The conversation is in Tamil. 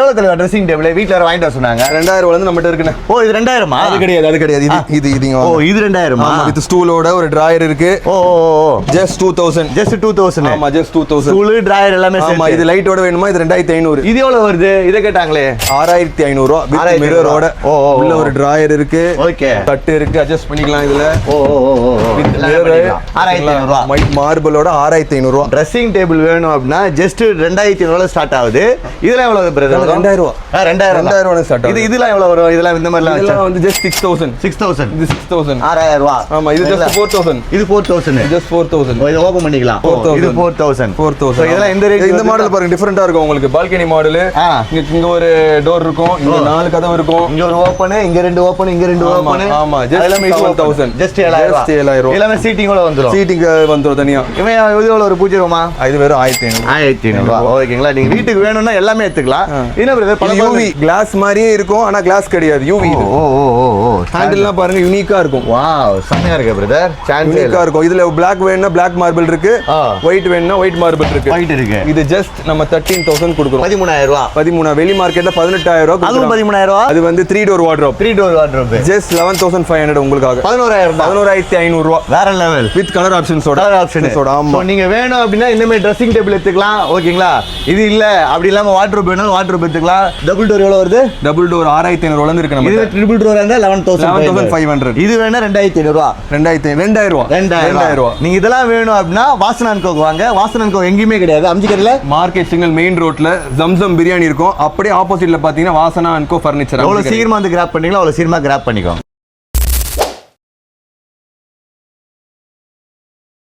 எவ்வளவு தலைவா ட்ரெஸ்ஸிங் டேபிள் வீட்ல வர வாங்கிட்டு வர சொன்னாங்க 2000 வந்து நம்மகிட்ட இருக்குண்ணே. ஓ இது 2000 அது கிடையாது இதுங்க. ஓ இது 2000 வித் ஸ்டூலோட ஒரு டிராயர் இருக்கு. ஓ ஜஸ்ட் 2000 ஆமா ஜஸ்ட் 2000 ஸ்டூல் டிராயர் எல்லாமே ஆமா. இது லைட்டோட வேணுமா இது 2500. இது எவ்வளவு வருது இத கேட்டாங்களே 6500 ரூபாய் வித் மிரரோட. உள்ள ஒரு டிராயர் இருக்கு. ஓகே தட்டு இருக்கு அட்ஜஸ்ட் பண்ணிக்கலாம் இதுல. ஓ வித் மிரர் 6500 ரூபாய் ஒயிட் மார்பிளோட 6500 ரூபாய். ட்ரெஸ்ஸிங் டேபிள் வேணும் அப்படினா ஜஸ்ட் 2500 ஸ்டார்ட் ஆகுது. இதெல்லாம் எவ்வளவு பிரதர் 2000 ரூபாய். 2000 ஸ்டார்ட் ஆகுது. இதெல்லாம் எவ்வளவு வரும் இதெல்லாம் இந்த மாதிரி எல்லாம் இதெல்லாம் வந்து ஜஸ்ட் 6000 இது 6000 6000 ரூபாய். ஆமா. இது ஜஸ்ட் 4000 இது 4000 ஜஸ்ட் 4000 இத ஓபன் பண்ணிக்கலாம். இது 4000 4000 இதெல்லாம் இந்த ரேட். இந்த மாடல் பாருங்க டிஃபரெண்டா இருக்கும் உங்களுக்கு. Balcony model. இங்க ஒரு டோர் இருக்கும். இங்க 4 கதவு இருக்கும். இங்க ஒரு ஓபன் இங்க ரெண்டு ஓபன் இங்க ரெண்டு ஓபன். ஆமா. ஜஸ்ட் 7000 ஜஸ்ட் 7000 எல்லாமே சீட்டிங்கோட வந்துரும். சீட்டிங் வந்துரும் தனியா. இவன் இது எவ்வளவு ஒரு பூஜை ரூமா? இது வெறும் 1500 ஓகேங்களா. நீங்க வீட்டுக்கு வேணும்னா எல்லாமே எடுத்துக்கலாம். என்ன பிரதர் பல யூவி கிளாஸ் மாதிரியே இருக்கும். ஆனா கிளாஸ் கிடையாது. யூவி இது. ஹேண்டில்லாம் பாருங்க யூனிக்கா இருக்கும். வாவ் செமையா இருக்கு பிரதர். யூனிக்கா இருக்கும். இதுல Black வேணும்னா Black மார்பிள் இருக்கு. ஒயிட் வேணும்னா ஒயிட் மார்பிள் இருக்கு. ஒயிட் இருக்கு. இது ஜஸ்ட் நம்ம 13000 கொடுக்குறோம். 13000 ரூபாய். 13 வெளி மார்க்கெட்ல 18000 ரூபாய். அதுவும் 13000 ரூபாய். அது வந்து 3 door wardrobe. 3 door wardrobe. Just 11500 உங்களுக்காக. 11500 ரூபாய். வேற லெவல் வித் கலர் ஆப்ஷன்ஸோட. ஆமா. நீங்க வேணும் அப்படினா இந்த மாதிரி ட்ரெஸ்ஸிங் டேபிள் எடுத்துக்கலாம். ஓகேங்களா. இது இல்ல அப்படி இல்லாம வார்ட்ரோப் வேணும் வார்ட்ரோப் எடுத்துக்கலாம். டபுள் டோர் எவ்வளவு வருது? டபுள் டோர் 6500 ரூபாயில இருக்கு நம்ம. இது ட்ரிபிள் டோர் இருந்தா 11500. இது வேணா 2500 ரூபாய். 2000 ரூபாய். நீங்க இதெல்லாம் வேணும் அப்படினா வாசன் கோ வாங்க. வாசன் கோ எங்கயுமே கிடையாது. அம்ஜிகர்ல மார்க்கெட் சிக்னல் மெயின் ரோட்ல ஜம்சம் பிரியாணி இருக்கும். அப்படியே ஆப்போசிட்ல பாத்தீங்கன்னா வாசனா அண்ட் கோ ஃபர்னிச்சர். எவ்வளவு சீக்கிரமா வந்து கிராப் பண்ணீங்களோ அவ்வளவு சீக்கிரமா கிராப் பண்ணிக்கோ.